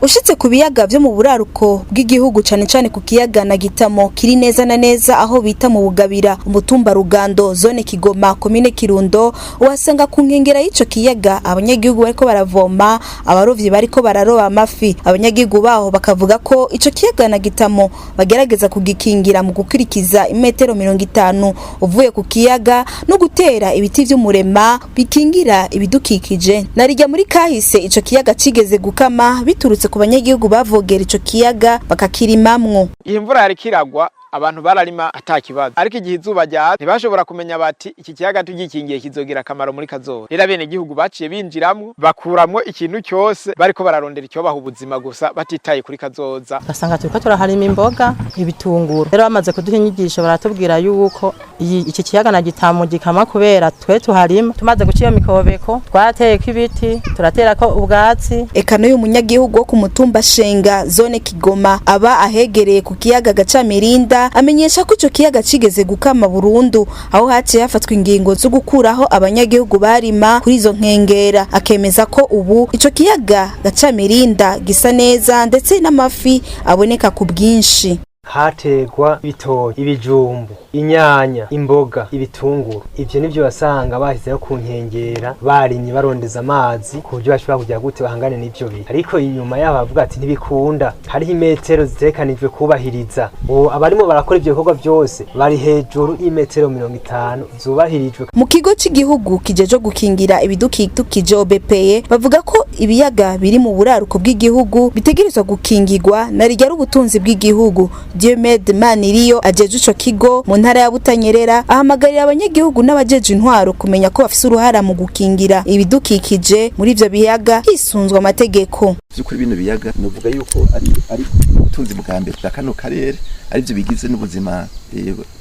Ushitse ku biyaga vyo mu buraruko bw'igihugu cane cane ku kiyaga na Gitamo kiri neza na neza aho bita mu Bugabira umutumba Rugando zone Kigoma komine Kirundo uhasanga ku nkengera y'ico kiyaga abanyagihugu bariko baravoma abarovyi bariko bararoba amafi abanyagihugu baho bakavuga ko ico kiyaga na Gitamo bagerageza kugikingira mu gukurikiza imetero 50 uvuye ku kiyaga no gutera ibiti vy'umurema bikingira ibidukikije narijya muri kahise ico kiyaga cigeze gukama biturutse ku banyagihugu bavogera ico kiyaga bakakirimamwo. Imvura yari kiragwa abantu bararima atakibazo ariko igihe izuba rya ntibashobora kumenya bati iki kiyaga tugikingiye kizogira akamaro muri kazoza. Rero bene gihugu baciye binjiramwo bakuramwo ikintu cyose bariko bararondera icyo baha ubuzima gusa batitaye kuri kazoza. Basanga turiko turaharima imboga ibitunguru. Rero bamaze kuduha inyigisho baratubwira yuko iki kiyaga na Gitamo gikama kubera twe tuharima tumaze guciyo mikobeko twateye ko ibiti turatera ko ubwatsi. Eka no y'umunyagihugu wo ku mutumba Shenga zone Kigoma aba ahegereye ku kiyaga Gacamirinda amenyesha ko ico kiyaga cigeze gukama burundu aho haciye hafatwa ingingo zo gukuraho abanyagihugu barima kuri izo nkengera akemeza ko ubu ico kiyaga Gacamirinda gisa neza ndetse n'amafi aboneka ku bwinshi. Hategwa bitoyi ibijumbu inyanya imboga ibitunguru ivyo nivyo basanga bahizeho ku nkengera barimye barondeza amazi ku buryo bashobora kujya gute bahangane n'ivyo bintu ariko inyuma yaho bavuga ati ntibikunda hariho imetero zitekanijwe kubahiriza abarimo barakora ivyo bikorwa byose bari hejuru y'imetero 50 zubahirijwe. Mu kigo cy'igihugu kijeje gukingira ibidukikije OBPE bavuga ko ibiyaga biri mu buraruko bw'igihugu bitegerezwa gukingirwa narijya ubutunzi bw'igihugu. Diemed Maniriyo ajeje ico kigo mu ntara ya Butanyerera ahamagarira abanyagihugu n'abajeje intwaro kumenya ko bafise uruhara mu gukingira ibidukikije muri ivyo biyaga hisunzwe amategeko. Byukuri bino biyaga novuga yuko ari ubutunzi bwa mbere bwa kano karere ari byo bigize n'ubuzima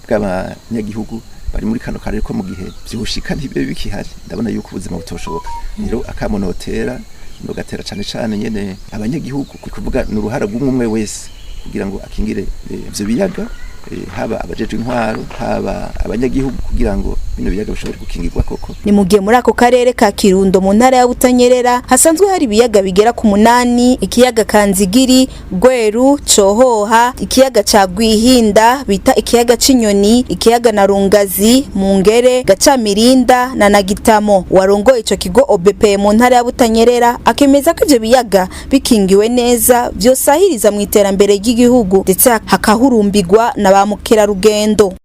bw'abanyagihugu bari muri kano karere ko mu gihe byushika ntibe bikihari ndabona yuko ubuzima butoshoboka. Rero akamonotera no gatera cane nyene abanyagihugu kuvuga n'uruhara rw'umwe wese kugira ngo akingire ivyo biyaga haba abajeje intwaro haba abanyagihugu kugira ngo bino biyaga bishobore gukingirwa koko. Ni mugihe muri ako karere ka Kirundo mu ntara ya Butanyerera hasanzwe hari ibiyaga bigera ku 8 ikiyaga Kanzigiri Gweru Cohoha ikiyaga ca Gwihinda bita ikiyaga Cinyoni ikiyaga na Rungazi Mungere Gacamirinda na Gitamo. Warongo ico kigo OBPE mu ntara ya Butanyerera akemeza ko ivyo biyaga bikingiwe neza vyosahiriza mu iterambere ry'igihugu ndetse hakahurumbirwa na ba mukerarugendo.